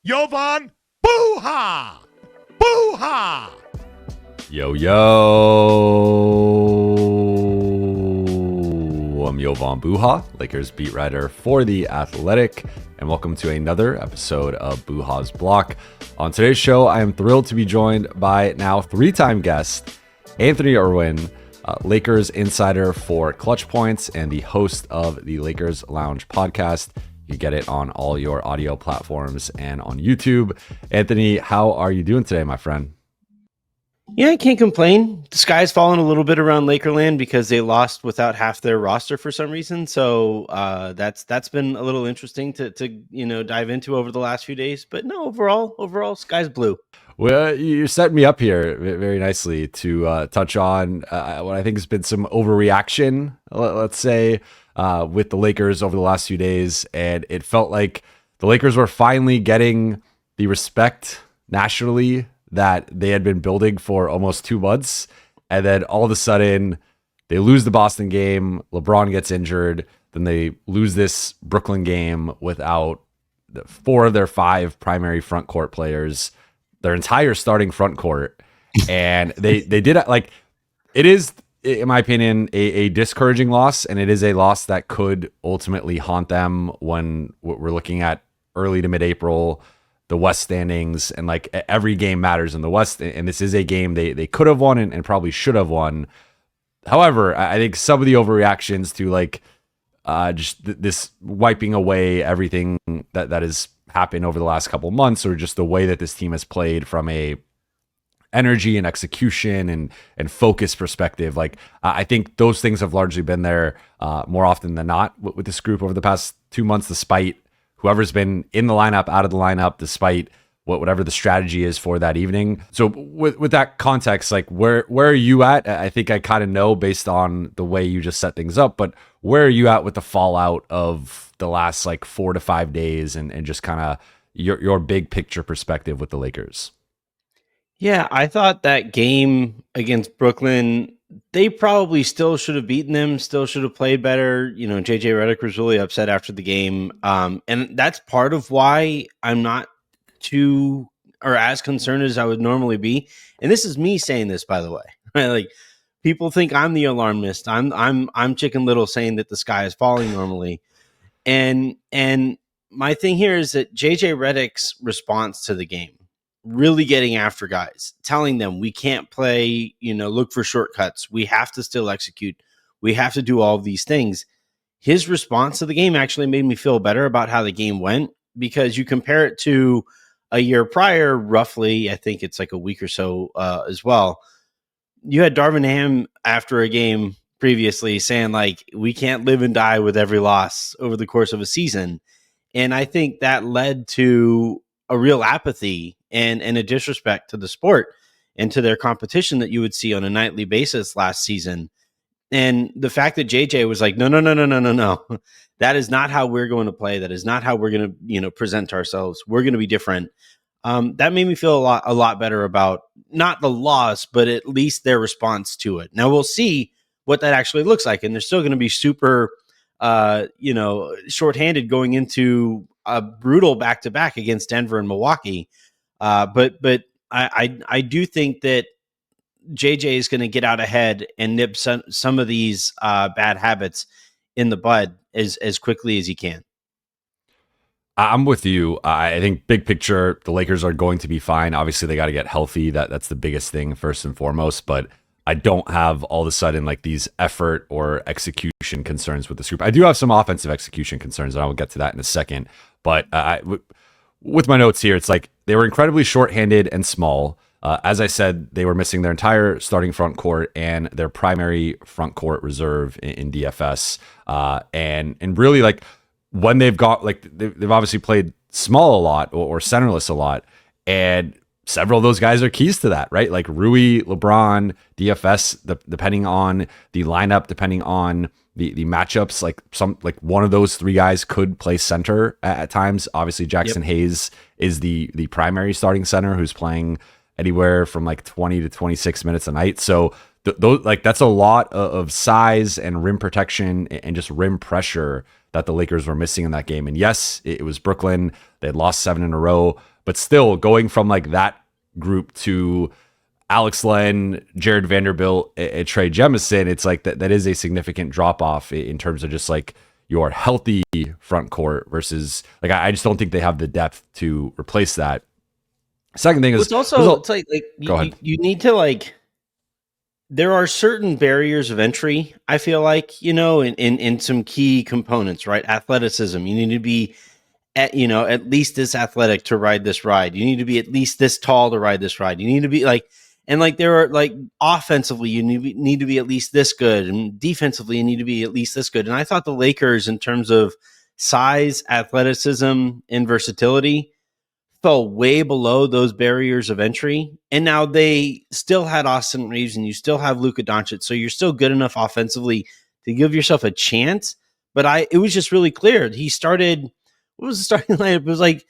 Jovan Buha! Buha! Yo, I'm Jovan Buha, Lakers beat writer for The Athletic, and welcome to another episode of Buha's Block. On today's show, I am thrilled to be joined by now three-time guest, Anthony Irwin, Lakers insider for Clutch Points and the host of the Lakers Lounge podcast. You get it on all your audio platforms and on YouTube. Anthony, how are you doing today, my friend? Yeah, I can't complain. The sky's fallen a little bit around Lakerland because they lost without half their roster for some reason. So that's been a little interesting to dive into over the last few days. But no, overall, sky's blue. Well, you're setting me up here very nicely to touch on what I think has been some overreaction, let's say, with the Lakers over the last few days. And it felt like the Lakers were finally getting the respect nationally that they had been building for almost 2 months. And then all of a sudden, they lose the Boston game. LeBron gets injured. Then they lose this Brooklyn game without 4 of their 5 primary front court players, their entire starting front court. And they did like, it is, in my opinion, a discouraging loss. And it is a loss that could ultimately haunt them when we're looking at early to mid-April, the West standings, and like every game matters in the West. And this is a game they could have won and probably should have won. However, I think some of the overreactions to like just this wiping away everything that has happened over the last couple months, or just the way that this team has played from a energy and execution and focus perspective. Like I think those things have largely been there more often than not with this group over the past 2 months, despite whoever's been in the lineup, out of the lineup, despite whatever the strategy is for that evening. So with that context, like where are you at? I think I kind of know based on the way you just set things up, but where are you at with the fallout of the last like 4 to 5 days and just kind of your big picture perspective with the Lakers? Yeah, I thought that game against Brooklyn, they probably still should have beaten them, still should have played better. You know, JJ Redick was really upset after the game. And that's part of why I'm not too or as concerned as I would normally be. And this is me saying this, by the way. Right? Like people think I'm the alarmist. I'm Chicken Little saying that the sky is falling normally. And my thing here is that JJ Redick's response to the game, really getting after guys, telling them we can't play, look for shortcuts. We have to still execute. We have to do all of these things. His response to the game actually made me feel better about how the game went, because you compare it to a year prior, roughly, I think it's like a week or so as well. You had Darvin Ham after a game previously saying like, we can't live and die with every loss over the course of a season. And I think that led to a real apathy and a disrespect to the sport and to their competition that you would see on a nightly basis last season. And the fact that JJ was like, no, that is not how we're going to play. That is not how we're going to, present ourselves. We're going to be different. That made me feel a lot better about not the loss, but at least their response to it. Now we'll see what that actually looks like. And they're still going to be super, shorthanded going into a brutal back-to-back against Denver and Milwaukee. But I do think that JJ is going to get out ahead and nip some of these bad habits in the bud as quickly as he can. I'm with you. I think big picture, the Lakers are going to be fine. Obviously, they got to get healthy. That's the biggest thing first and foremost. But I don't have all of a sudden like these effort or execution concerns with this group. I do have some offensive execution concerns, and I will get to that in a second. But with my notes here, it's like they were incredibly shorthanded and small. As I said, they were missing their entire starting front court and their primary front court reserve in DFS. And really, like when they've got like they've obviously played small a lot or centerless a lot, and several of those guys are keys to that, right? Like Rui, LeBron, DFS, depending on the lineup, depending on the matchups, like one of those 3 guys could play center at times. Obviously, Jackson Hayes is the primary starting center who's playing anywhere from like 20 to 26 minutes a night. So those like that's a lot of size and rim protection and just rim pressure that the Lakers were missing in that game. And yes, it was Brooklyn. They had lost 7 in a row, but still going from like that group to Alex Len, Jared Vanderbilt, and Trey Jemison, it's like that is a significant drop off in terms of just like your healthy front court versus like I just don't think they have the depth to replace that. Second thing is it's also it's like go ahead. You need to like there are certain barriers of entry, I feel like, in some key components, right? Athleticism. You need to be at least this athletic to ride this ride. You need to be at least this tall to ride this ride. You need to be like, and like there are like offensively, you need to be at least this good, and defensively, you need to be at least this good. And I thought the Lakers, in terms of size, athleticism, and versatility, fell way below those barriers of entry. And now they still had Austin Reeves and you still have Luka Doncic. So you're still good enough offensively to give yourself a chance. But it was just really clear. He started, what was the starting lineup? It was like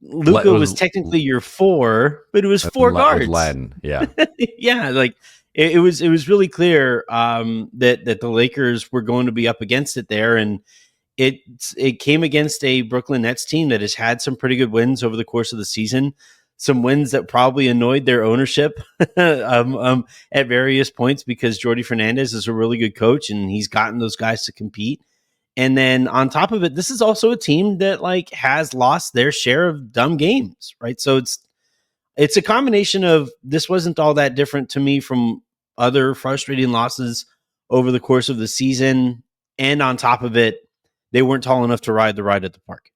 Luka was technically your 4, but it was 4 guards. Len, yeah. Yeah, like it was really clear that the Lakers were going to be up against it there. And it came against a Brooklyn Nets team that has had some pretty good wins over the course of the season, some wins that probably annoyed their ownership at various points because Jordi Fernandez is a really good coach and he's gotten those guys to compete. And then on top of it, this is also a team that like has lost their share of dumb games, right? So it's a combination of this wasn't all that different to me from other frustrating losses over the course of the season. And on top of it, they weren't tall enough to ride the ride at the park.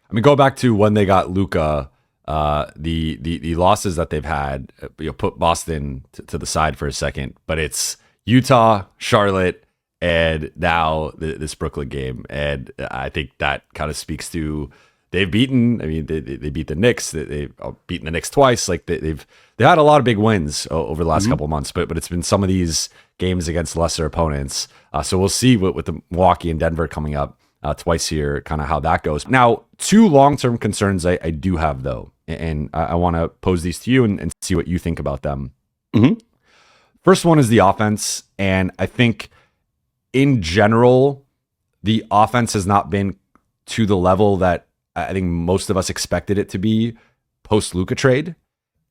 I mean, go back to when they got Luka, the losses that they've had, put Boston to the side for a second, but it's Utah, Charlotte, and now this Brooklyn game. And I think that kind of speaks to they've beaten, I mean, they beat the Knicks, they've beaten the Knicks twice. Like they've had a lot of big wins over the last couple of months, but it's been some of these games against lesser opponents. So we'll see with the Milwaukee and Denver coming up twice here, kind of how that goes. Now, 2 long-term concerns I do have, though, and I want to pose these to you and see what you think about them. Mm-hmm. First one is the offense, and I think in general, the offense has not been to the level that I think most of us expected it to be post-Luka trade.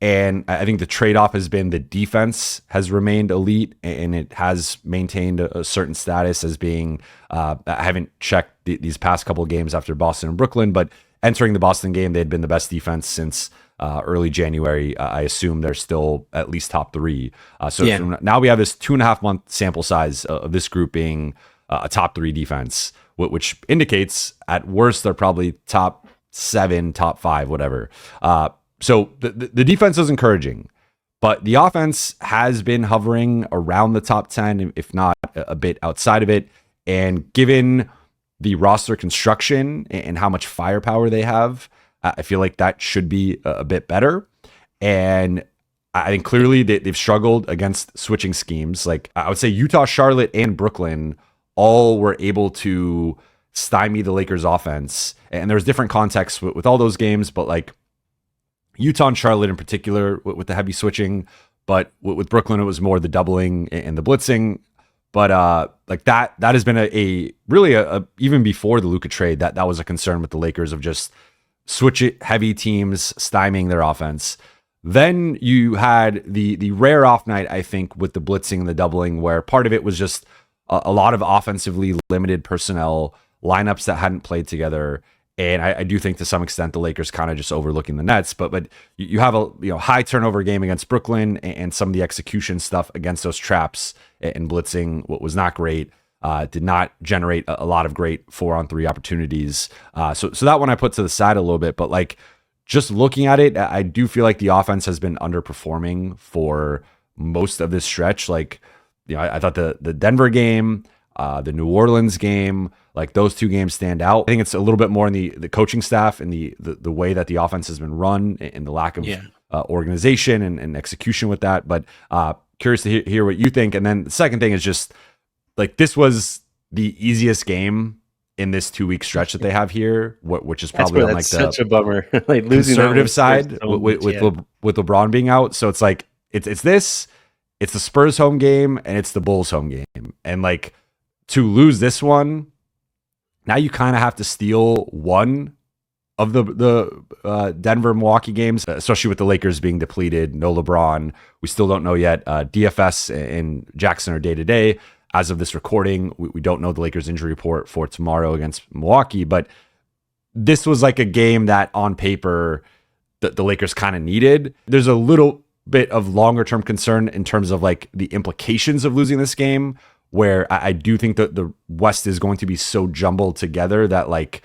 And I think the trade-off has been the defense has remained elite and it has maintained a certain status as being, I haven't checked these past couple of games after Boston and Brooklyn, but entering the Boston game, they had been the best defense since early January. I assume they're still at least top 3. So now we have this 2.5 month sample size of this group being a top 3 defense, which indicates at worst they're probably top 7, top 5, whatever. So the defense is encouraging, but the offense has been hovering around the top 10, if not a bit outside of it. And given the roster construction and how much firepower they have, I feel like that should be a bit better. And I think clearly they've struggled against switching schemes. Like I would say Utah, Charlotte, and Brooklyn all were able to stymie the Lakers offense. And there's different contexts with all those games, but like Utah and Charlotte in particular with the heavy switching, but with Brooklyn, it was more the doubling and the blitzing. But like that has been a really even before the Luka trade, that was a concern with the Lakers of just switch it heavy teams stymieing their offense. Then you had the rare off night, I think, with the blitzing and the doubling, where part of it was just a lot of offensively limited personnel, lineups that hadn't played together. And I do think to some extent the Lakers kind of just overlooking the Nets, but you have a high turnover game against Brooklyn and some of the execution stuff against those traps and blitzing, what was not great, did not generate a lot of great 4-on-3 opportunities. So that one I put to the side a little bit, but like just looking at it, I do feel like the offense has been underperforming for most of this stretch. Like, I thought the Denver game, the New Orleans game, like those 2 games stand out. I think it's a little bit more in the coaching staff and the way that the offense has been run and the lack of organization and execution with that. But curious to hear what you think. And then the second thing is just like this was the easiest game in this 2-week stretch that they have here, which is probably on like such a bummer. Like losing conservative side with LeBron being out. So it's like it's this, it's the Spurs home game and it's the Bulls home game. And like to lose this one, now you kind of have to steal one of the Denver Milwaukee games, especially with the Lakers being depleted, no LeBron. We still don't know yet. DFS and Jackson are day to day. As of this recording, we don't know the Lakers injury report for tomorrow against Milwaukee, but this was like a game that on paper the Lakers kind of needed. There's a little bit of longer term concern in terms of like the implications of losing this game, where I do think that the West is going to be so jumbled together that like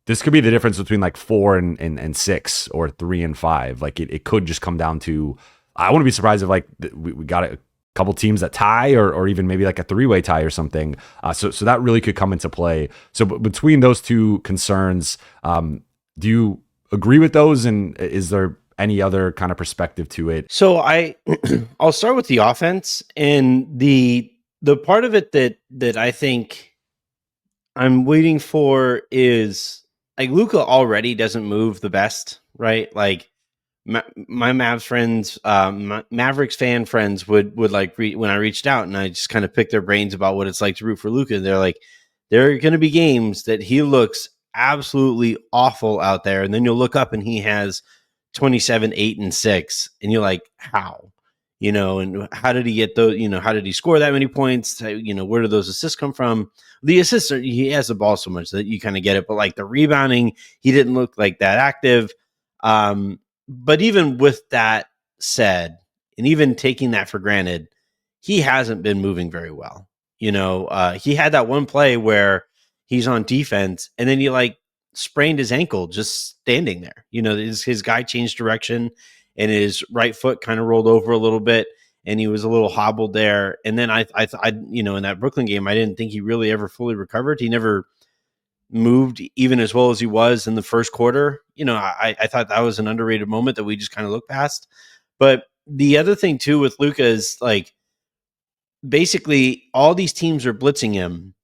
this could be the difference between like 4 and 6 or 3 and 5. Like it could just come down to, I wouldn't be surprised if like we got a couple teams that tie or even maybe like a 3-way tie or something. So that really could come into play. So between those two concerns, do you agree with those? And is there any other kind of perspective to it? So I'll start with the offense, and the part of it that I think I'm waiting for is like Luka already doesn't move the best, right? Like my Mavs friends, Mavericks fan friends would like when I reached out and I just kind of picked their brains about what it's like to root for Luka. And they're like, there are going to be games that he looks absolutely awful out there, and then you'll look up and he has 27, 8, and 6, and you're like, how? And how did he get those? How did he score that many points? Where do those assists come from? The assists he has the ball so much that you kind of get it, but like the rebounding, he didn't look like that active. But even with that said, and even taking that for granted, he hasn't been moving very well. He had that one play where he's on defense and then he like sprained his ankle just standing there. His guy changed direction and his right foot kind of rolled over a little bit and he was a little hobbled there. And then I in that Brooklyn game, I didn't think he really ever fully recovered. He never moved even as well as he was in the first quarter. I thought that was an underrated moment that we just kind of looked past. But the other thing too with Luka is like, basically all these teams are blitzing him.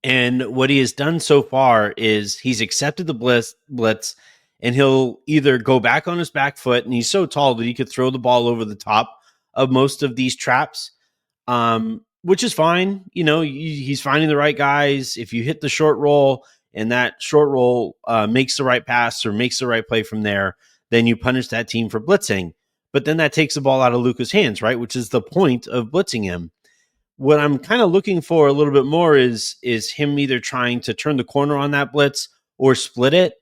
And what he has done so far is he's accepted the blitz and he'll either go back on his back foot, and he's so tall that he could throw the ball over the top of most of these traps, which is fine. He's finding the right guys. If you hit the short roll and that short roll makes the right pass or makes the right play from there, then you punish that team for blitzing. But then that takes the ball out of Luka's hands, right? Which is the point of blitzing him. What I'm kind of looking for a little bit more is him either trying to turn the corner on that blitz or split it.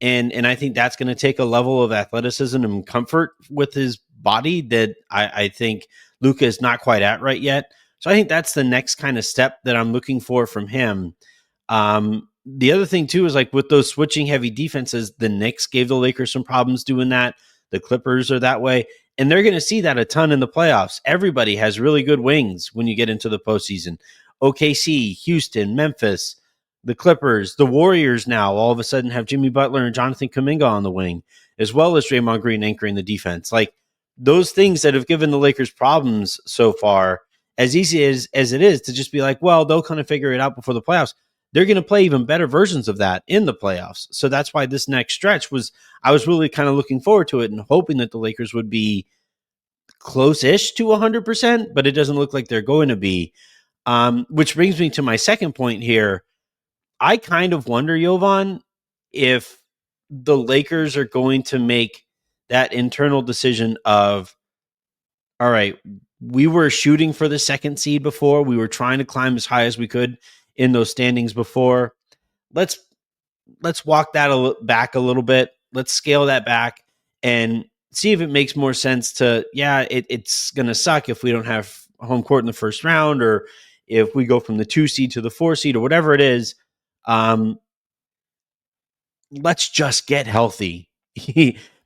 And I think that's going to take a level of athleticism and comfort with his body that I think Luka is not quite at right yet. So I think that's the next kind of step that I'm looking for from him. The other thing too is like with those switching heavy defenses, the Knicks gave the Lakers some problems doing that. The Clippers are that way. And they're going to see that a ton in the playoffs. Everybody has really good wings when you get into the postseason. OKC, Houston, Memphis, the Clippers, the Warriors now all of a sudden have Jimmy Butler and Jonathan Kuminga on the wing, as well as Draymond Green anchoring the defense. Like those things that have given the Lakers problems so far, as easy as it is to just be like, well, they'll kind of figure it out before the playoffs. They're going to play even better versions of that in the playoffs. So that's why this next stretch I was really kind of looking forward to it and hoping that the Lakers would be close-ish to 100%, but it doesn't look like they're going to be. Which brings me to my second point here. I kind of wonder, Jovan, if the Lakers are going to make that internal decision of, all right, we were shooting for the second seed before. We were trying to climb as high as we could in those standings before. Let's walk that back a little bit. Let's scale that back and see if it makes more sense to, it's going to suck if we don't have home court in the first round, or if we go from the 2 seed to the 4 seed or whatever it is. Let's just get healthy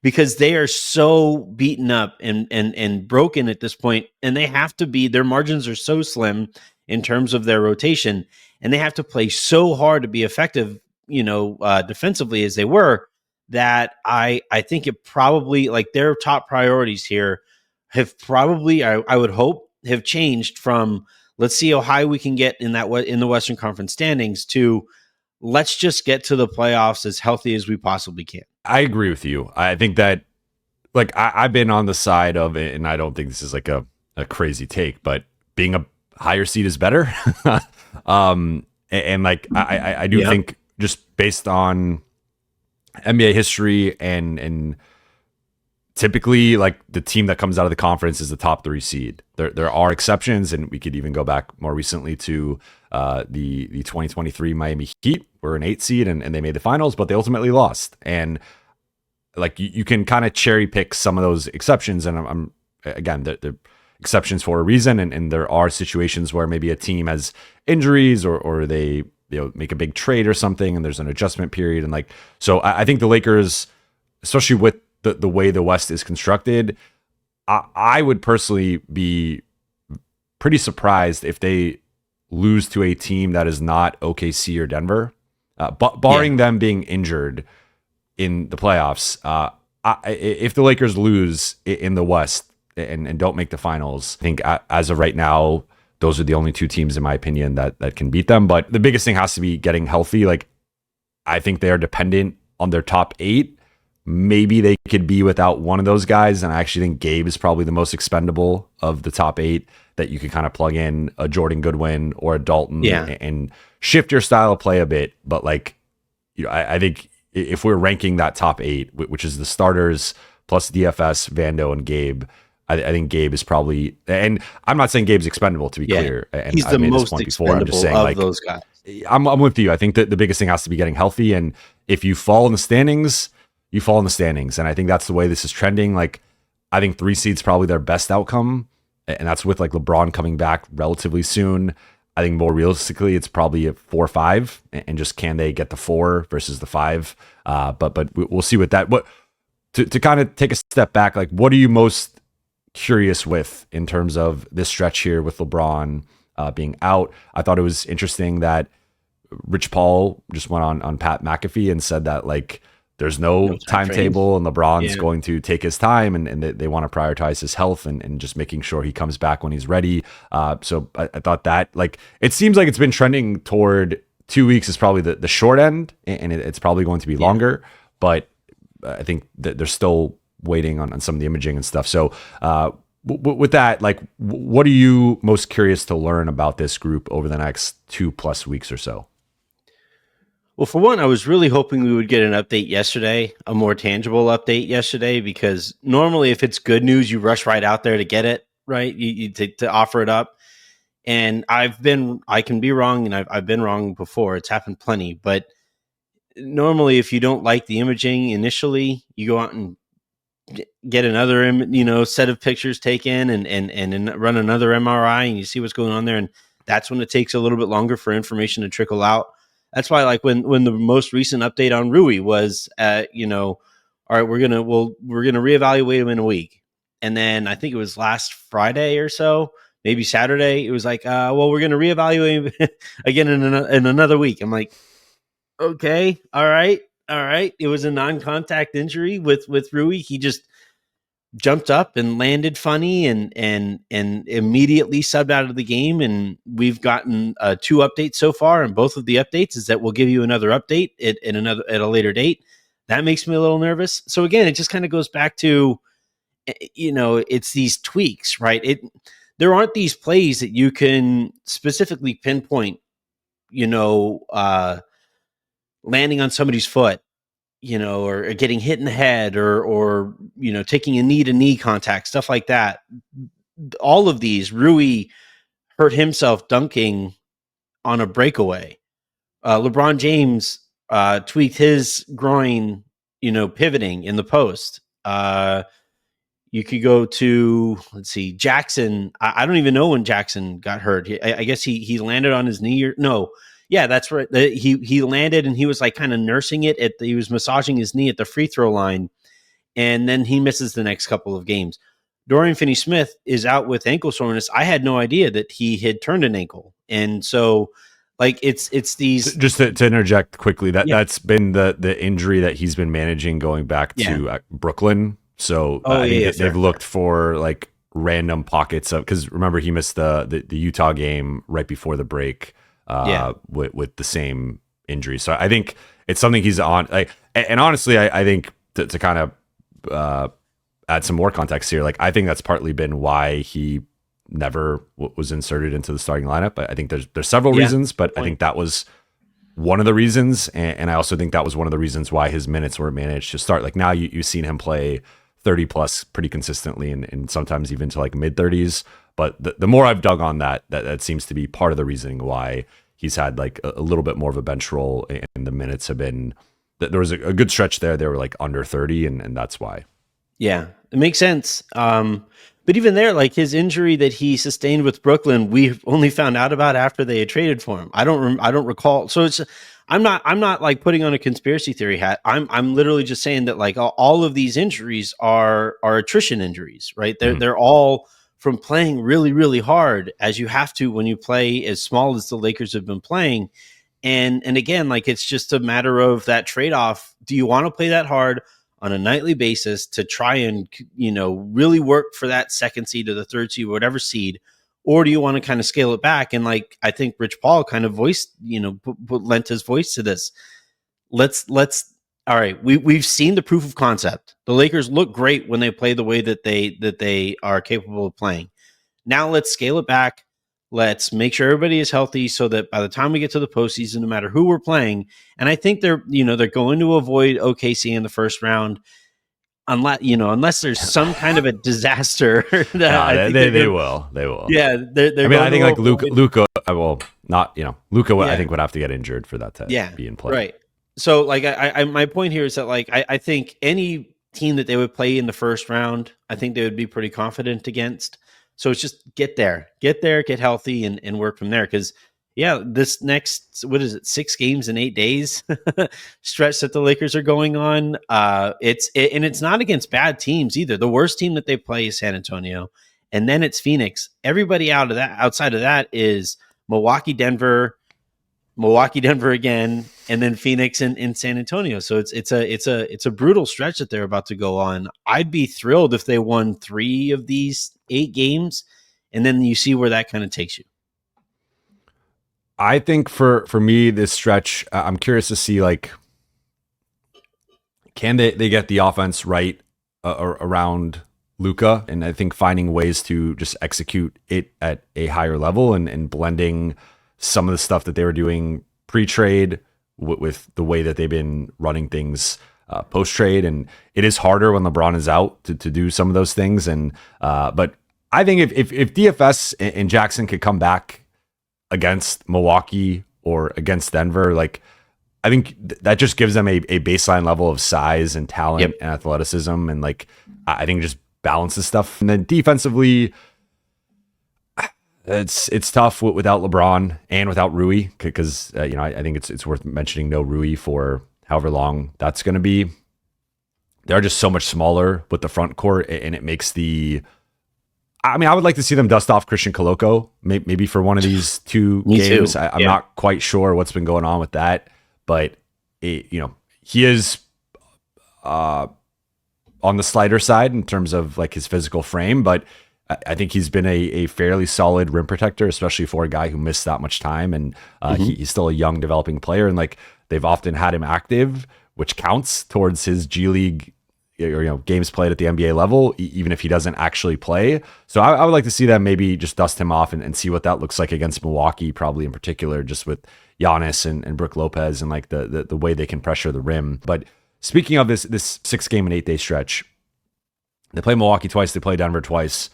because they are so beaten up and broken at this point, and they have to be, their margins are so slim in terms of their rotation, and they have to play so hard to be effective, defensively as they were, that I think it probably, like, their top priorities here have probably, I would hope, have changed from let's see how high we can get in the Western Conference standings to let's just get to the playoffs as healthy as we possibly can. I agree with you. I think that, like, I've been on the side of it, and I don't think this is like a crazy take, but being a higher seed is better. And like, I do think just based on NBA history, and typically like the team that comes out of the conference is the top 3 seed. There are exceptions, and we could even go back more recently to the 2023 Miami Heat were an 8 seed and they made the finals, but they ultimately lost. And like you can kind of cherry pick some of those exceptions, and I'm again the exceptions for a reason, and there are situations where maybe a team has injuries or they make a big trade or something, and there's an adjustment period, and like so I think the Lakers, especially with the way the West is constructed, I would personally be pretty surprised if they lose to a team that is not OKC or Denver, barring them being injured in the playoffs. If the Lakers lose in the West and don't make the finals, I think as of right now, those are the only 2 teams, in my opinion, that can beat them. But the biggest thing has to be getting healthy. Like, I think they are dependent on their top 8. Maybe they could be without one of those guys. And I actually think Gabe is probably the most expendable of the top 8 that you could kind of plug in a Jordan Goodwin or a Dalton and shift your style of play a bit. But like, I think if we're ranking that top 8, which is the starters plus DFS, Vando, and Gabe, I think Gabe is probably, and I'm not saying Gabe's expendable, to be clear. And he's the most expendable I'm just saying, of those guys. I'm with you. I think that the biggest thing has to be getting healthy. And if you fall in the standings, you fall in the standings. And I think that's the way this is trending. Like, I think 3 seed's probably their best outcome. And that's with like LeBron coming back relatively soon. I think more realistically, it's probably a 4 or 5, and just can they get the 4 versus the 5? But we'll see with that. What to kind of take a step back, like what are you most curious with in terms of this stretch here with LeBron being out? I thought it was interesting that Rich Paul just went on Pat McAfee and said that like there's no timetable, and LeBron's going to take his time, and they want to prioritize his health and just making sure he comes back when he's ready. So I thought that, like, it seems like it's been trending toward 2 weeks is probably the short end, and it's probably going to be longer, but I think that they're still waiting on some of the imaging and stuff. So with that, like, what are you most curious to learn about this group over the next 2+ weeks or so? Well, for one, I was really hoping we would get an update yesterday, a more tangible update yesterday, because normally if it's good news, you rush right out there to get it, right? You to offer it up. And I can be wrong, and I've been wrong before. It's happened plenty. But normally if you don't like the imaging initially, you go out and get another, set of pictures taken and run another MRI, and you see what's going on there. And that's when it takes a little bit longer for information to trickle out. That's why, like when the most recent update on Rui was, all right, we're gonna reevaluate him in a week, and then I think it was last Friday or so, maybe Saturday. It was like, well, we're gonna reevaluate him again in another week. I'm like, okay, all right. It was a non-contact injury with Rui. He just jumped up and landed funny and immediately subbed out of the game. And we've gotten 2 updates so far, and both of the updates is that we'll give you another update at a later date. That makes me a little nervous. So again, it just kind of goes back to, it's these tweaks, right? There aren't these plays that you can specifically pinpoint, landing on somebody's foot, or getting hit in the head, or taking a knee-to-knee contact, stuff like that. All of these, Rui hurt himself dunking on a breakaway. LeBron James tweaked his groin, pivoting in the post. You could go to, let's see, Jackson. I don't even know when Jackson got hurt. I guess he landed on his knee. No. Yeah, that's right. He landed and he was like kind of nursing it. He was massaging his knee at the free throw line, and then he misses the next couple of games. Dorian Finney-Smith is out with ankle soreness. I had no idea that he had turned an ankle, and so like it's these. Just to interject quickly, that's been the injury that he's been managing going back to Brooklyn. So they've looked for like random pockets of, because remember he missed the Utah game right before the break. With the same injury. So I think it's something he's on. And honestly, I think to kind of add some more context here, like I think that's partly been why he never was inserted into the starting lineup. I think there's several reasons, but I think that was one of the reasons. And I also think that was one of the reasons why his minutes were managed to start. Like now you've seen him play 30 plus pretty consistently and sometimes even to like mid 30s. But the more I've dug on that seems to be part of the reasoning why he's had like a little bit more of a bench role, and the minutes have been, there was a good stretch there. They were like under 30, and that's why. Yeah, it makes sense. But even there, like his injury that he sustained with Brooklyn, we only found out about after they had traded for him. I don't recall. So I'm not like putting on a conspiracy theory hat. I'm literally just saying that like all of these injuries are attrition injuries, right? They're all from playing really, really hard, as you have to when you play as small as the Lakers have been playing. And again, like it's just a matter of that trade-off. Do you want to play that hard on a nightly basis to try and, really work for that second seed or the third seed, whatever seed, or do you want to kind of scale it back? And like, I think Rich Paul kind of voiced, lent his voice to this. Let's, all right. We've seen the proof of concept. The Lakers look great when they play the way that they are capable of playing. Now let's scale it back. Let's make sure everybody is healthy so that by the time we get to the postseason, no matter who we're playing, and I think they're going to avoid OKC in the first round, unless there's some kind of a disaster. They will. Yeah, I think like Luka. Luka. I think would have to get injured for that to be in play. Right. So like, I my point here is that like I think any team that they would play in the first round, I think they would be pretty confident against. So it's just get healthy and work from there. Because this next, 6 games in 8 days stretch that the Lakers are going on. It's not against bad teams either. The worst team that they play is San Antonio, and then it's Phoenix. Everybody outside of that is Milwaukee, Denver again, and then Phoenix and San Antonio. So it's a brutal stretch that they're about to go on. I'd be thrilled if they won 3 of these 8 games, and then you see where that kind of takes you. I think for me, this stretch, I'm curious to see, like, can they get the offense right around Luka? And I think finding ways to just execute it at a higher level and blending some of the stuff that they were doing pre-trade with the way that they've been running things post-trade. And it is harder when LeBron is out to do some of those things. And but I think if DFS and Jackson could come back against Milwaukee or against Denver, like, I think that just gives them a baseline level of size and talent and athleticism. And like, I think it just balances stuff. And then defensively, it's tough without LeBron and without Rui, because I think it's worth mentioning no Rui for however long that's going to be. They're just so much smaller with the front court, and it makes I would like to see them dust off Christian Coloco maybe for one of these 2 games. I'm not quite sure what's been going on with that, but he is on the slighter side in terms of like his physical frame, but I think he's been a fairly solid rim protector, especially for a guy who missed that much time. And he's still a young developing player. And like, they've often had him active, which counts towards his G League or games played at the NBA level, even if he doesn't actually play. So I would like to see them maybe just dust him off and see what that looks like against Milwaukee, probably in particular, just with Giannis and Brook Lopez and like the way they can pressure the rim. But speaking of this 6-game and 8-day stretch, they play Milwaukee twice, they play Denver twice.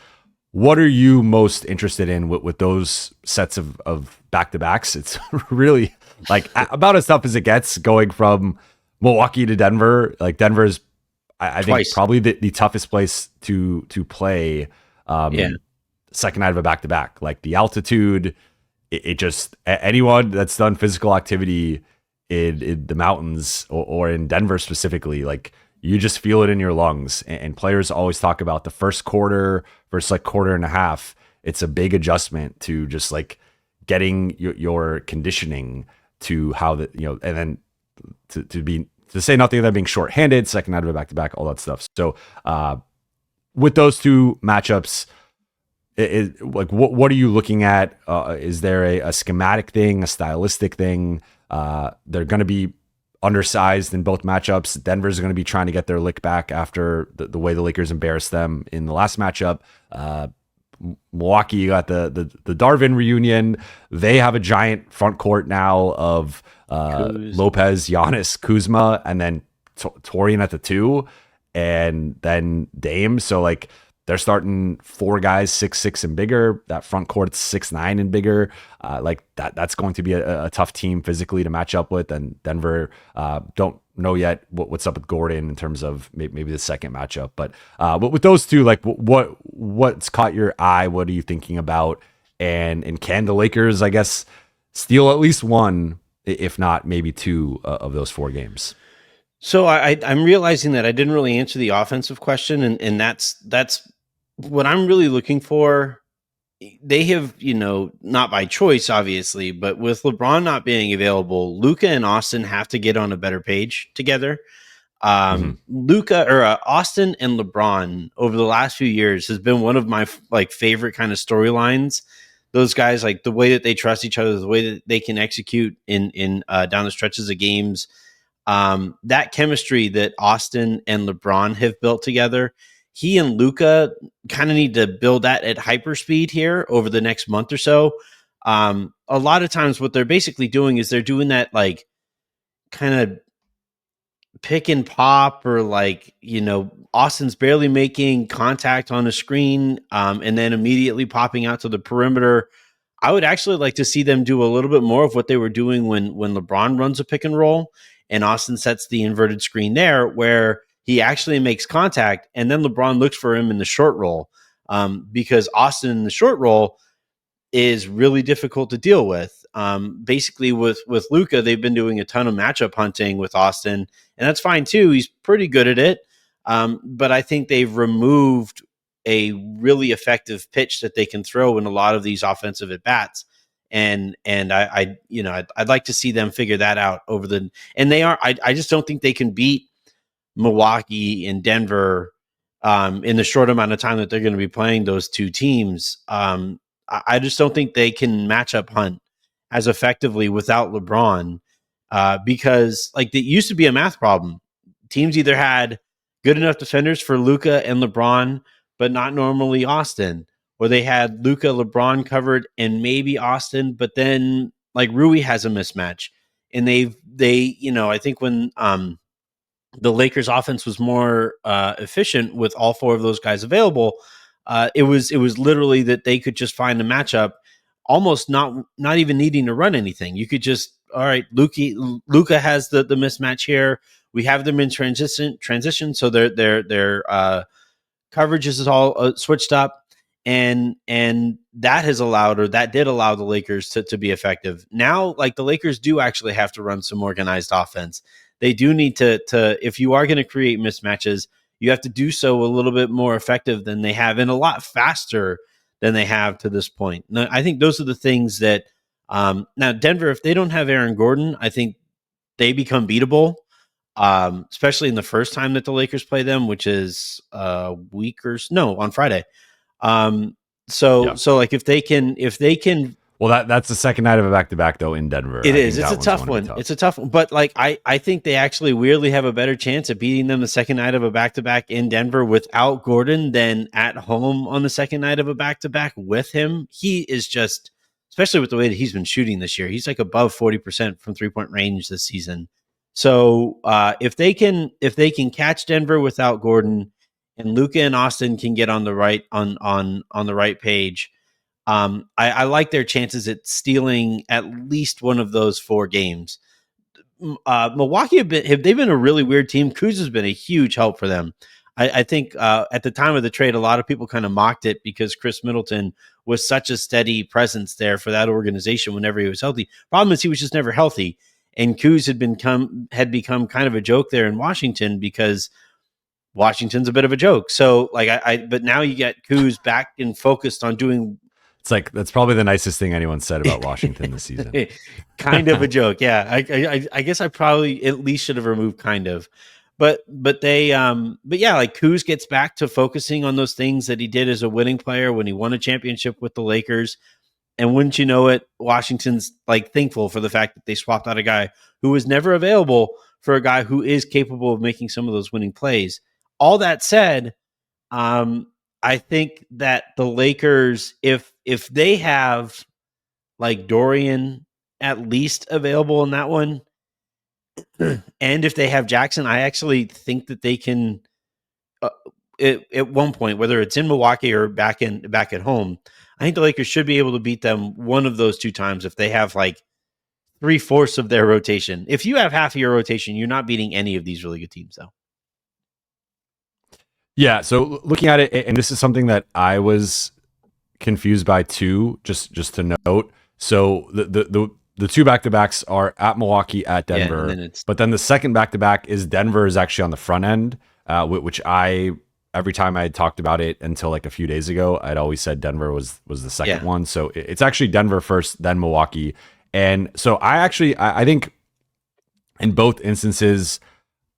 What are you most interested in with those sets of back-to-backs? It's really like about as tough as it gets going from Milwaukee to Denver. Like, Denver's, I think, probably the toughest place to play second night of a back-to-back. Like, the altitude, it just, anyone that's done physical activity in the mountains or in Denver specifically, like, you just feel it in your lungs. And players always talk about the first quarter versus like quarter and a half. It's a big adjustment to just like getting your conditioning to how and then to say nothing of that being shorthanded, second night of a back-to-back, all that stuff. So with those 2 matchups, like what are you looking at? Is there a schematic thing, a stylistic thing? They're going to be undersized in both matchups. Denver's going to be trying to get their lick back after the way the Lakers embarrassed them in the last matchup. Milwaukee, you got the Darvin reunion. They have a giant front court now of Lopez, Giannis, Kuzma, and then Torian at the 2, and then Dame. So like they're starting 4 guys 6'6" and bigger. That front court's 6'9" and bigger. Like that's going to be a tough team physically to match up with. And Denver don't know yet what's up with Gordon in terms of maybe the second matchup. But with those two, like what's caught your eye? What are you thinking about? And can the Lakers, I guess, steal at least one, if not maybe 2 of those 4 games? So I'm realizing that I didn't really answer the offensive question, and that's what I'm really looking for. They have, not by choice, obviously, but with LeBron not being available, Luka and Austin have to get on a better page together. Austin and LeBron over the last few years has been one of my favorite kind of storylines. Those guys, like the way that they trust each other, the way that they can execute in down the stretches of games. That chemistry that Austin and LeBron have built together, he and Luka kind of need to build that at hyperspeed here over the next month or so. A lot of times what they're basically doing is they're doing that like kind of pick and pop, or Austin's barely making contact on a screen and then immediately popping out to the perimeter. I would actually like to see them do a little bit more of what they were doing when LeBron runs a pick and roll and Austin sets the inverted screen there, where he actually makes contact, and then LeBron looks for him in the short roll, because Austin in the short roll is really difficult to deal with. Basically, with Luka, they've been doing a ton of matchup hunting with Austin, and that's fine too. He's pretty good at it, but I think they've removed a really effective pitch that they can throw in a lot of these offensive at bats. And I'd like to see them figure that out I just don't think they can beat Milwaukee and Denver in the short amount of time that they're going to be playing those 2 teams. I just don't think they can match up hunt as effectively without LeBron, because like it used to be a math problem. Teams either had good enough defenders for Luka and LeBron, but not normally Austin, or they had Luka, LeBron covered and maybe Austin, but then like Rui has a mismatch. And I think when the Lakers offense was more efficient with all 4 of those guys available, it was literally that they could just find a matchup, almost not even needing to run anything. You could just, all right, Luka has the mismatch here. We have them in transition, so their coverage is all switched up, and that did allow the Lakers to be effective. Now, like the Lakers do actually have to run some organized offense. They do need to if you are going to create mismatches, you have to do so a little bit more effective than they have, and a lot faster than they have to this point. Now, I think those are the things that now Denver, if they don't have Aaron Gordon, I think they become beatable, especially in the first time that the Lakers play them, which is on Friday. So like if they can. Well, that's the second night of a back-to-back, though, in Denver. It is. It's a tough one. It's a tough one. But, like, I think they actually weirdly have a better chance of beating them the second night of a back-to-back in Denver without Gordon than at home on the second night of a back-to-back with him. He is just, especially with the way that he's been shooting this year, he's like above 40% from three-point range this season. So if they can catch Denver without Gordon, and Luka and Austin can get on the right on the right page, I like their chances at stealing at least one of those 4 games. Milwaukee they've been a really weird team. Kuz has been a huge help for them. I think at the time of the trade, a lot of people kind of mocked it because Chris Middleton was such a steady presence there for that organization whenever he was healthy. Problem is he was just never healthy, and Kuz had become kind of a joke there in Washington because Washington's a bit of a joke. So but now you get Kuz back and focused on doing. It's like that's probably the nicest thing anyone said about Washington this season. Kind of a joke, yeah. I guess I probably at least should have removed kind of, but yeah, like Kuz gets back to focusing on those things that he did as a winning player when he won a championship with the Lakers, and wouldn't you know it, Washington's like thankful for the fact that they swapped out a guy who was never available for a guy who is capable of making some of those winning plays. All that said, I think that the Lakers, if they have like Dorian at least available in that one, and if they have Jackson, I actually think that they can. At one point, whether it's in Milwaukee or back at home, I think the Lakers should be able to beat them one of those two times if they have like 3/4 of their rotation. If you have half of your rotation, you're not beating any of these really good teams, though. Yeah. So looking at it, and this is something that I was confused by too. Just to note. So the two back-to-backs are at Milwaukee, at Denver, but then the second back-to-back is Denver is actually on the front end, which every time I had talked about it until like a few days ago, I'd always said Denver was the second one. So it's actually Denver first, then Milwaukee. And so I think in both instances,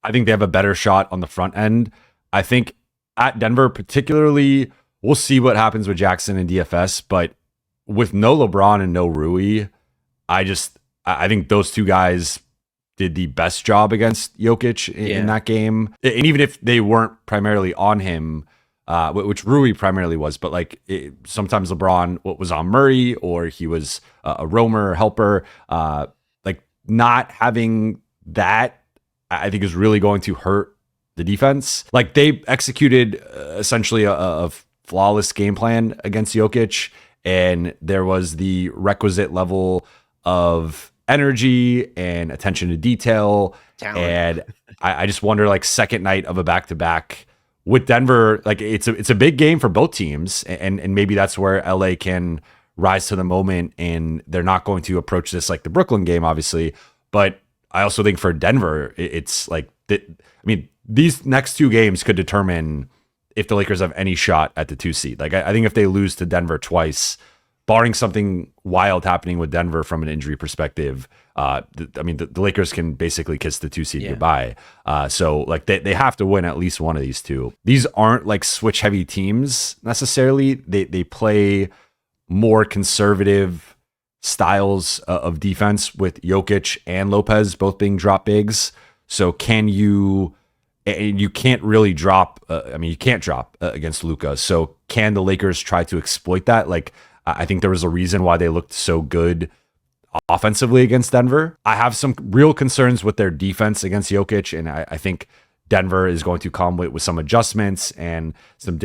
I think they have a better shot on the front end. I think at Denver particularly, we'll see what happens with Jackson and DFS, but with no LeBron and no Rui, I think those two guys did the best job against Jokic in that game. And even if they weren't primarily on him, which Rui primarily was, but like sometimes LeBron was on Murray, or he was a roamer helper. Like not having that, I think is really going to hurt the defense. Like they executed essentially a flawless game plan against Jokic, and there was the requisite level of energy and attention to detail. Talent. And I just wonder, like, second night of a back-to-back with Denver, like it's a big game for both teams, and maybe that's where LA can rise to the moment, and they're not going to approach this like the Brooklyn game, obviously. But I also think for Denver, it's like these next two games could determine if the Lakers have any shot at the 2 seed. Like I think if they lose to Denver twice, barring something wild happening with Denver from an injury perspective, the Lakers can basically kiss the 2 seed goodbye. So like they have to win at least one of these two. These aren't like switch heavy teams necessarily. They play more conservative styles of defense with Jokic and Lopez both being drop bigs. So you can't really drop. You can't drop against Luka. So can the Lakers try to exploit that? Like, I think there was a reason why they looked so good offensively against Denver. I have some real concerns with their defense against Jokic, and I think Denver is going to come with some adjustments and some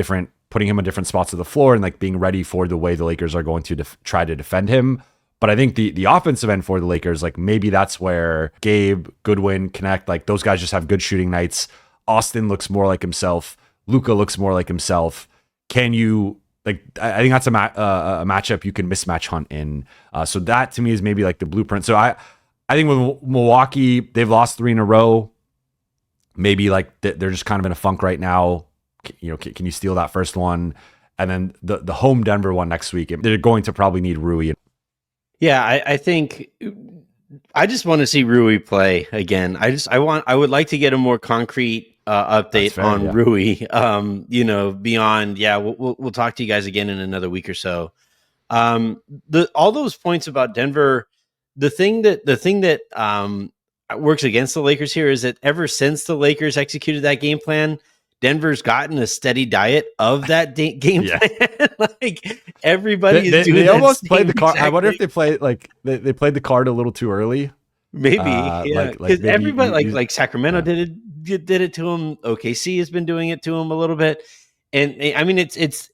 putting him in different spots of the floor and like being ready for the way the Lakers are going to try to defend him. But I think the offensive end for the Lakers, like maybe that's where Gabe, Goodwin connect. Like those guys just have good shooting nights. Austin looks more like himself. Luka looks more like himself. Can you I think that's a matchup you can mismatch hunt in. So that to me is maybe like the blueprint. So I think with Milwaukee, they've lost 3 in a row. Maybe like they're just kind of in a funk right now. Can you steal that first one? And then the home Denver one next week, they're going to probably need Rui. Yeah, I think I just want to see Rui play again. I would like to get a more concrete update on Rui. Beyond, we'll talk to you guys again in another week or so. All those points about Denver, the thing that works against the Lakers here is that ever since the Lakers executed that game plan, Denver's gotten a steady diet of that game plan. Like everybody is doing. They almost played the card. I wonder if they played they played the card a little too early. Maybe, because everybody like Sacramento did it to him. OKC has been doing it to him a little bit, and I mean it's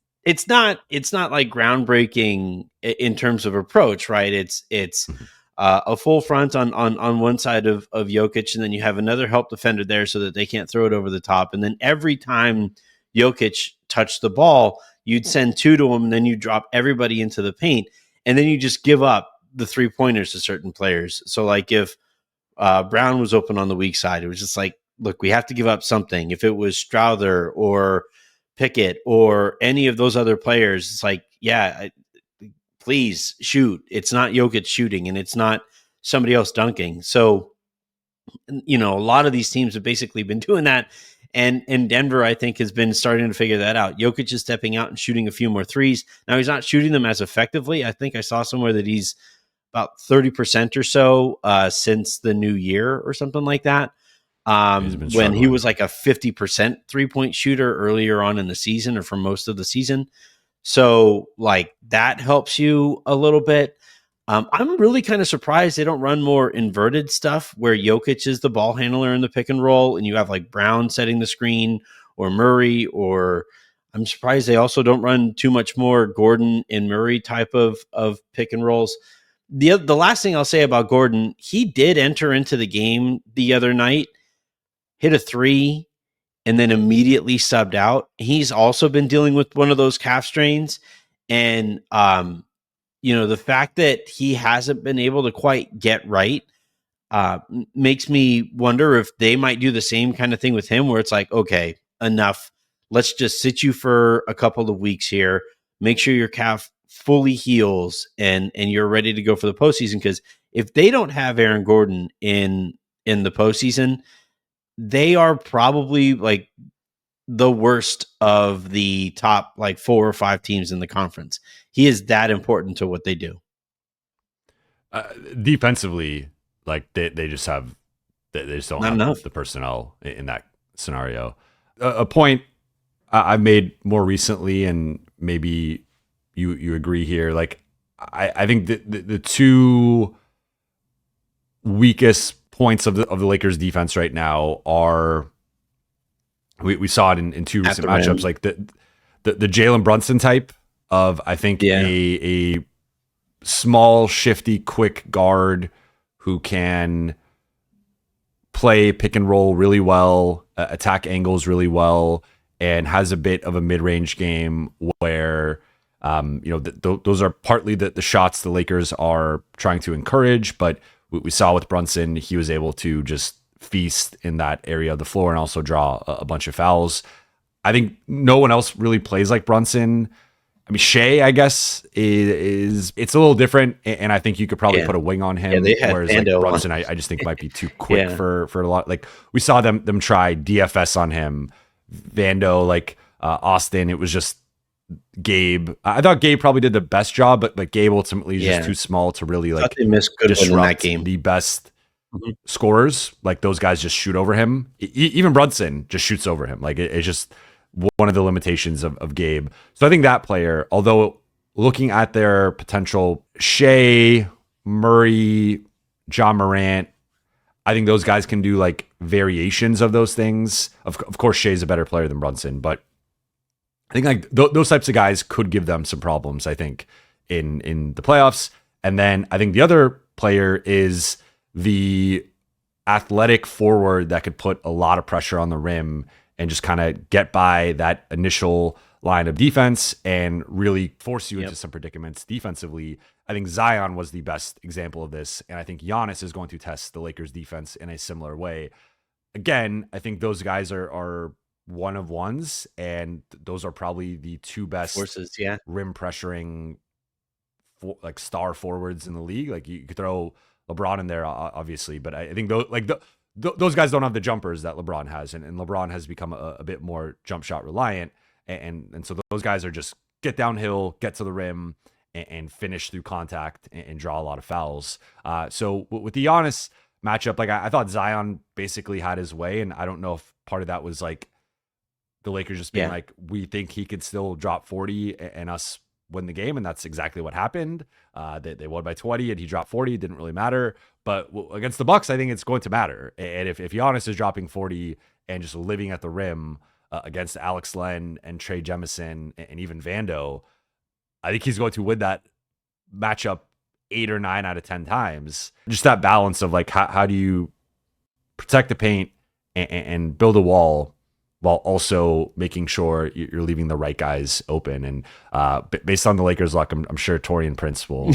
not like groundbreaking in terms of approach, right? It's a full front on one side of Jokic, and then you have another help defender there so that they can't throw it over the top. And then every time Jokic touched the ball, you'd send 2 to him, and then you drop everybody into the paint, and then you just give up the 3-pointers to certain players. So like if Brown was open on the weak side, it was just like, look, we have to give up something. If it was Strouder or Pickett or any of those other players, it's like, please shoot. It's not Jokic shooting, and it's not somebody else dunking. So, a lot of these teams have basically been doing that. And Denver, I think, has been starting to figure that out. Jokic is stepping out and shooting a few more threes. Now, he's not shooting them as effectively. I think I saw somewhere that he's about 30% or so since the new year or something like that. When he was like a 50% 3-point shooter earlier on in the season or for most of the season. So like that helps you a little bit. I'm really kind of surprised they don't run more inverted stuff where Jokic is the ball handler in the pick and roll and you have like Brown setting the screen or Murray, or I'm surprised they also don't run too much more Gordon and Murray type of pick and rolls. The last thing I'll say about Gordon, he did enter into the game the other night, hit a 3, and then immediately subbed out. He's also been dealing with one of those calf strains. And, the fact that he hasn't been able to quite get right makes me wonder if they might do the same kind of thing with him where it's like, okay, enough. Let's just sit you for a couple of weeks here. Make sure your calf fully heals and you're ready to go for the postseason. Because if they don't have Aaron Gordon in the postseason, they are probably like the worst of the top like 4 or 5 teams in the conference. He is that important to what they do. Defensively, like they just don't have enough. the personnel in that scenario. A point I've made more recently, and maybe you agree here. Like I think the two weakest points of the Lakers defense right now are we saw it in 2 recent matchups, like the Jalen Brunson type of, I think, a small, shifty, quick guard who can play pick and roll really well, attack angles really well, and has a bit of a mid-range game where those are partly the shots the Lakers are trying to encourage, but we saw with Brunson, he was able to just feast in that area of the floor and also draw a bunch of fouls. I think no one else really plays like Brunson. I mean, Shea, I guess, it's a little different, and I think you could probably put a wing on him. Whereas like Brunson, I just think might be too quick for a lot. Like we saw them try DFS on him. Vando, like Austin, it was just Gabe. I thought Gabe probably did the best job, but Gabe ultimately is just too small to really like disrupt the best scorers. Like those guys just shoot over him. Even Brunson just shoots over him. Like it's just one of the limitations of Gabe. So I think that player, although looking at their potential, Shea, Murray, John Morant, I think those guys can do like variations of those things. Of course, Shea's a better player than Brunson, but I think like those types of guys could give them some problems, I think, in the playoffs. And then I think the other player is the athletic forward that could put a lot of pressure on the rim and just kind of get by that initial line of defense and really force you into some predicaments defensively. I think Zion was the best example of this, and I think Giannis is going to test the Lakers defense in a similar way. Again, I think those guys are one of ones, and those are probably the two best forces, rim pressuring like star forwards in the league. Like you could throw LeBron in there, obviously, but I think those guys don't have the jumpers that LeBron has, and LeBron has become a bit more jump shot reliant, and so those guys are just get downhill, get to the rim, and finish through contact and draw a lot of fouls. So with the Giannis matchup, like I thought Zion basically had his way, and I don't know if part of that was like the Lakers just being like, we think he could still drop 40 and us win the game, and that's exactly what happened. They won by 20 and he dropped 40. It didn't really matter, but against the Bucks, I think it's going to matter. And if Giannis is dropping 40 and just living at the rim against Alex Len and Trey Jemison and even Vando, I think he's going to win that matchup 8 or 9 out of 10 times. Just that balance of like, how do you protect the paint and build a wall while also making sure you're leaving the right guys open. And based on the Lakers' luck, I'm sure Taurean Prince will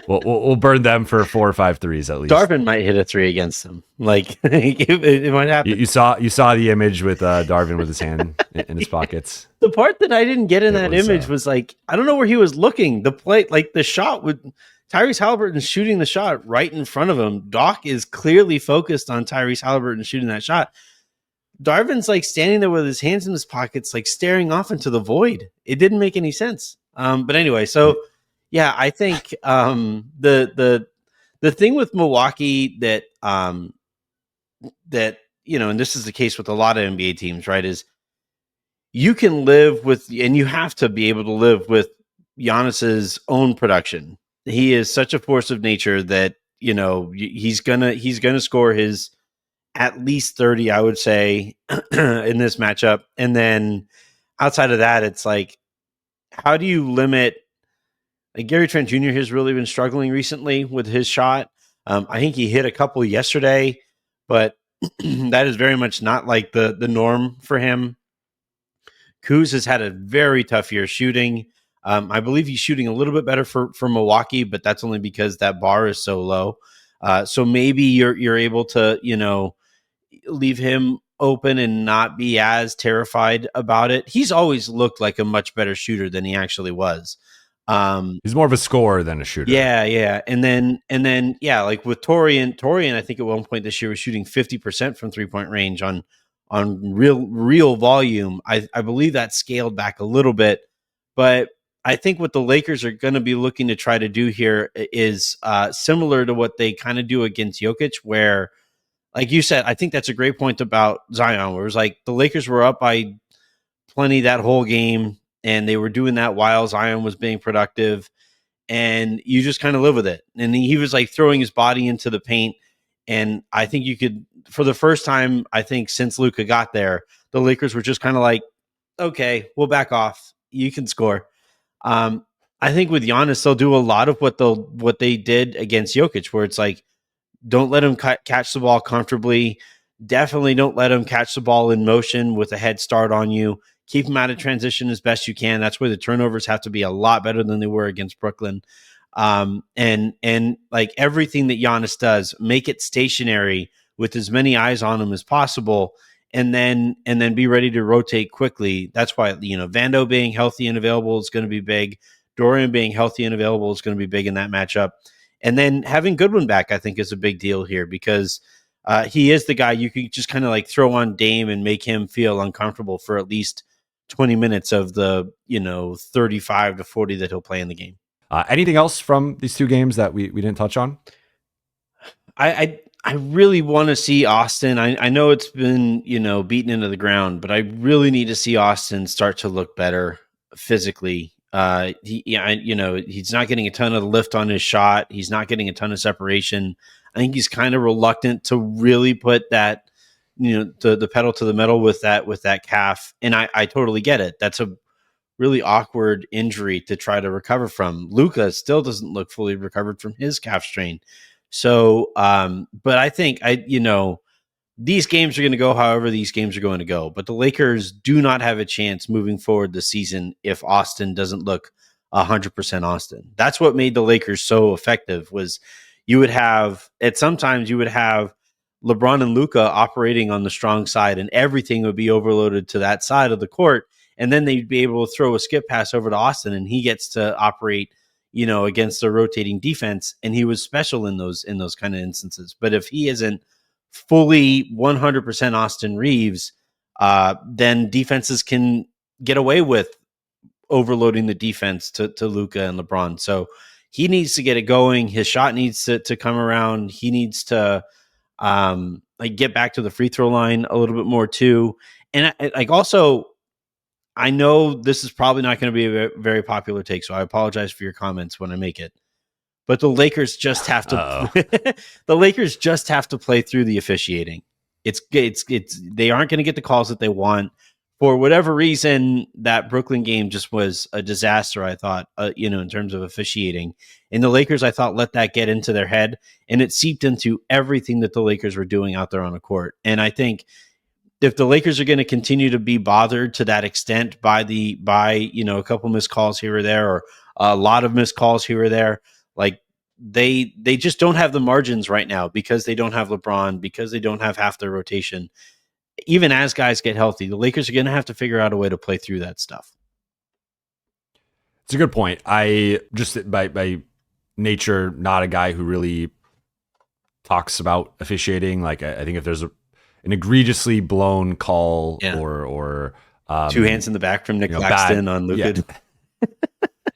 we'll burn them for 4 or 5 threes at least. Darvin might hit a 3 against them. Like it might happen. You saw the image with Darvin with his hand in his pockets. The part that I didn't get in that image was like, I don't know where he was looking. The play, like the shot with Tyrese Halliburton shooting the shot right in front of him. Doc is clearly focused on Tyrese Halliburton shooting that shot. Darvin's like standing there with his hands in his pockets, like staring off into the void. It didn't make any sense. But anyway, so yeah, I think the thing with Milwaukee that and this is the case with a lot of NBA teams, right? Is you can live with, and you have to be able to live with Giannis's own production. He is such a force of nature that, he's gonna score his at least 30, I would say, in this matchup. And then outside of that, it's like, how do you limit? Like Gary Trent Jr. has really been struggling recently with his shot. I think he hit a couple yesterday, but that is very much not like the norm for him. Kuz has had a very tough year shooting. I believe he's shooting a little bit better for Milwaukee, but that's only because that bar is so low. So maybe you're able to, leave him open and not be as terrified about it. He's always looked like a much better shooter than he actually was. He's more of a scorer than a shooter. Yeah. And then, like with Torian, I think at one point this year was shooting 50% from 3-point range on real volume. I believe that scaled back a little bit, but I think what the Lakers are going to be looking to try to do here is similar to what they kind of do against Jokic, where, like you said, I think that's a great point about Zion, where it was like the Lakers were up by plenty that whole game, and they were doing that while Zion was being productive, and you just kind of live with it. And he was like throwing his body into the paint, and I think you could, for the first time, I think since Luka got there, the Lakers were just kind of like, okay, we'll back off. You can score. I think with Giannis, they'll do a lot of what they did against Jokic, where it's like, don't let him catch the ball comfortably. Definitely don't let him catch the ball in motion with a head start on you. Keep him out of transition as best you can. That's where the turnovers have to be a lot better than they were against Brooklyn. And like everything that Giannis does, make it stationary with as many eyes on him as possible, and then be ready to rotate quickly. That's why, Vando being healthy and available is going to be big. Dorian being healthy and available is going to be big in that matchup. And then having Goodwin back, I think, is a big deal here, because he is the guy you can just kind of like throw on Dame and make him feel uncomfortable for at least 20 minutes of the 35 to 40 that he'll play in the game. Anything else from these two games that we didn't touch on? I really want to see Austin. I know it's been beaten into the ground, but I really need to see Austin start to look better physically. He's not getting a ton of lift on his shot. He's not getting a ton of separation. I think he's kind of reluctant to really put that, the pedal to the metal with that calf. And I totally get it. That's a really awkward injury to try to recover from. Luka still doesn't look fully recovered from his calf strain. So, but I think these games are going to go however these games are going to go. But the Lakers do not have a chance moving forward this season if Austin doesn't look 100% Austin. That's what made the Lakers so effective. Was sometimes you would have LeBron and Luka operating on the strong side, and everything would be overloaded to that side of the court, and then they'd be able to throw a skip pass over to Austin, and he gets to operate against the rotating defense, and he was special in those kind of instances. But if he isn't fully 100% Austin Reeves, then defenses can get away with overloading the defense to Luka and LeBron. So he needs to get it going. His shot needs to come around. He needs to get back to the free throw line a little bit more too. And I know this is probably not going to be a very popular take, so I apologize for your comments when I make it. But the Lakers just have to the Lakers just have to play through the officiating. It's they aren't going to get the calls that they want. For whatever reason, that Brooklyn game just was a disaster, I thought, in terms of officiating. And the Lakers, I thought, let that get into their head, and it seeped into everything that the Lakers were doing out there on the court. And I think if the Lakers are going to continue to be bothered to that extent by a couple missed calls here or there, or a lot of missed calls here or there, like they just don't have the margins right now, because they don't have LeBron, because they don't have half their rotation. Even as guys get healthy, the Lakers are going to have to figure out a way to play through that stuff. It's a good point. I just, by nature, not a guy who really talks about officiating. Like, I think if there's an egregiously blown call, or two hands in the back from Nick Claxton on Luka.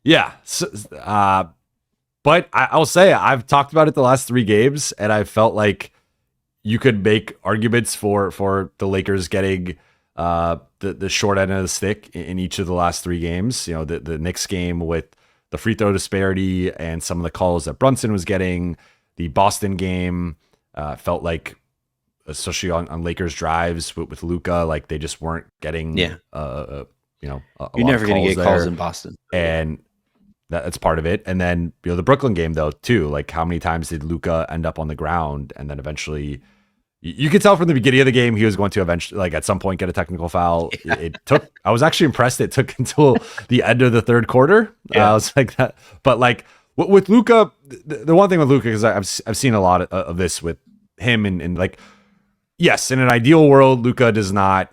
Yeah. So, but I'll say I've talked about it the last 3 games, and I felt like you could make arguments for the Lakers getting the short end of the stick in each of the last 3 games. You know, the Knicks game with the free throw disparity and some of the calls that Brunson was getting. The Boston game felt like, especially on Lakers drives with Luka, like they just weren't getting, you're never going to get calls in Boston. And that's part of it. And then, the Brooklyn game though, too, like how many times did Luka end up on the ground? And then eventually you could tell from the beginning of the game, he was going to eventually, like at some point, get a technical foul. Yeah. It took, I was actually impressed. It took until the end of the third quarter. I was like that, but like with Luka, the one thing with Luka, because I've seen a lot of this with him and like, yes, in an ideal world, Luka does not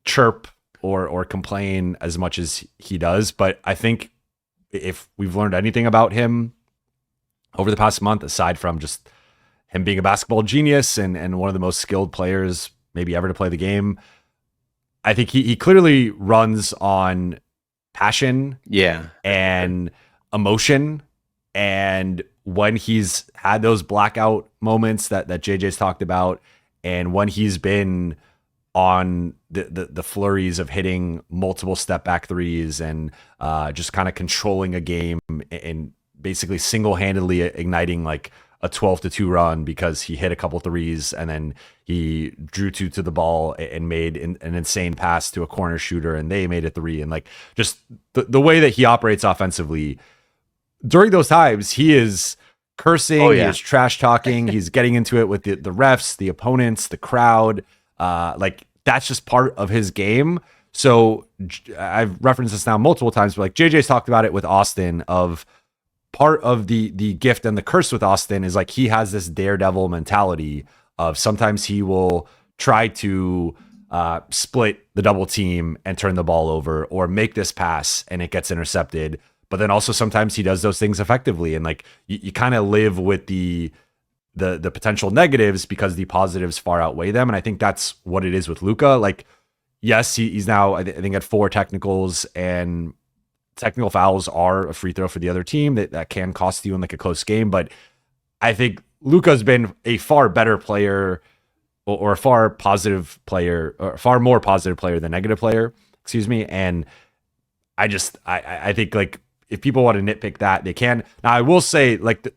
chirp or complain as much as he does. But I think if we've learned anything about him over the past month, aside from just him being a basketball genius and one of the most skilled players maybe ever to play the game, I think he clearly runs on passion and emotion. And when he's had those blackout moments that JJ's talked about, and when he's been on the flurries of hitting multiple step back threes and just kind of controlling a game and basically single-handedly igniting like a 12-2 run because he hit a couple threes and then he drew two to the ball and made an insane pass to a corner shooter and they made a 3, and like just the way that he operates offensively during those times, he is cursing, he is trash talking, he's getting into it with the refs, the opponents, the crowd. Like that's just part of his game. So I've referenced this now multiple times, but like JJ's talked about it with Austin, of part of the gift and the curse with Austin is like he has this daredevil mentality of sometimes he will try to split the double team and turn the ball over or make this pass and it gets intercepted. But then also sometimes he does those things effectively. And like you kind of live with the potential negatives because the positives far outweigh them. And I think that's what it is with Luka. Like, yes, he's now, I think at 4 technicals, and technical fouls are a free throw for the other team that can cost you in like a close game. But I think Luka's been a far better player or a far positive player, or far more positive player than negative player, excuse me. And I think like if people want to nitpick that, they can. Now I will say like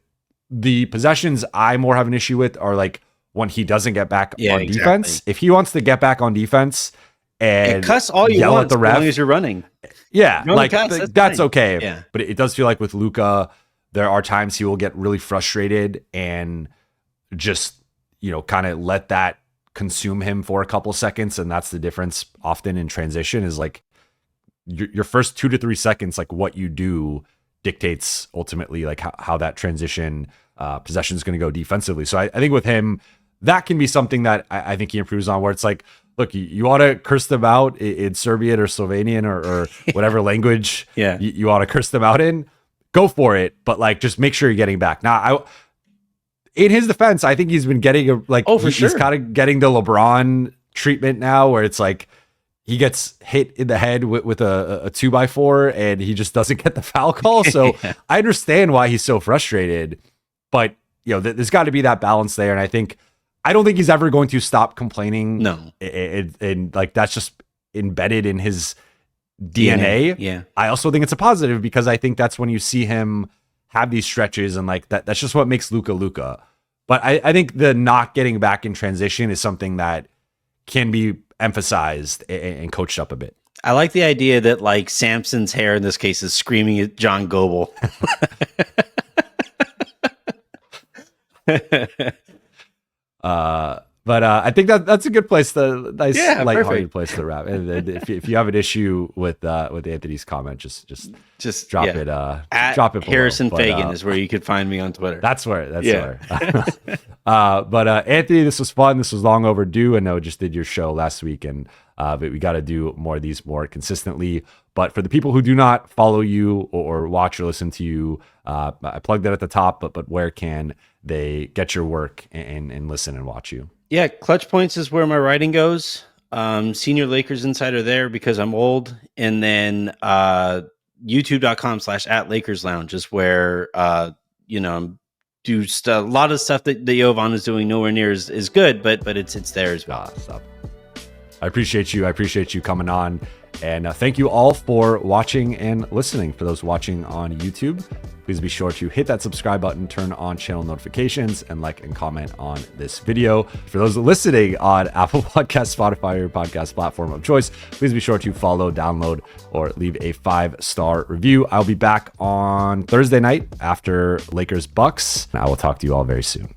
the possessions I more have an issue with are like when he doesn't get back on defense. If he wants to get back on defense and cuss all you yell want at the ref, as long as you're running. Yeah, like cuss, that's okay. Yeah. But it does feel like with Luka, there are times he will get really frustrated and just, kind of let that consume him for a couple seconds. And that's the difference often in transition is like your first 2 to 3 seconds, like what you do dictates ultimately like how that transition possession is going to go defensively. So I think with him, that can be something that I think he improves on, where it's like, look, you want to curse them out in Serbian or Slovenian or whatever language you want to curse them out in, go for it. But like, just make sure you're getting back. Now, in his defense, I think he's been getting he's kind of getting the LeBron treatment now, where it's like he gets hit in the head with a 2x4 and he just doesn't get the foul call. So I understand why he's so frustrated, but there's got to be that balance there. And I don't think he's ever going to stop complaining. No. And like, that's just embedded in his DNA. Yeah. I also think it's a positive because I think that's when you see him have these stretches and like that's just what makes Luka. But I think the not getting back in transition is something that can be emphasized and coached up a bit. I like the idea that like Samson's hair in this case is screaming at John Goble. But I think that's a good place lighthearted perfect place to wrap. And if you have an issue with Anthony's comment, just drop it. Drop it below. Harrison Fagan is where you could find me on Twitter. That's where. But Anthony, this was fun. This was long overdue. I know just did your show last week, and but we got to do more of these more consistently. But for the people who do not follow you or watch or listen to you, I plugged that at the top. But where can they get your work and listen and watch you? Yeah, Clutch Points is where my writing goes. Senior Lakers Insider there because I'm old. And then youtube.com/@LakersLounge is where, I'm do a lot of stuff that Jovan is doing nowhere near is good, but it's there as well. Stop. I appreciate you. I appreciate you coming on. And thank you all for watching and listening. For those watching on YouTube, please be sure to hit that subscribe button, turn on channel notifications, and like and comment on this video. For those listening on Apple Podcasts, Spotify, or your podcast platform of choice, please be sure to follow, download, or leave a 5-star review. I'll be back on Thursday night after Lakers Bucks. I will talk to you all very soon.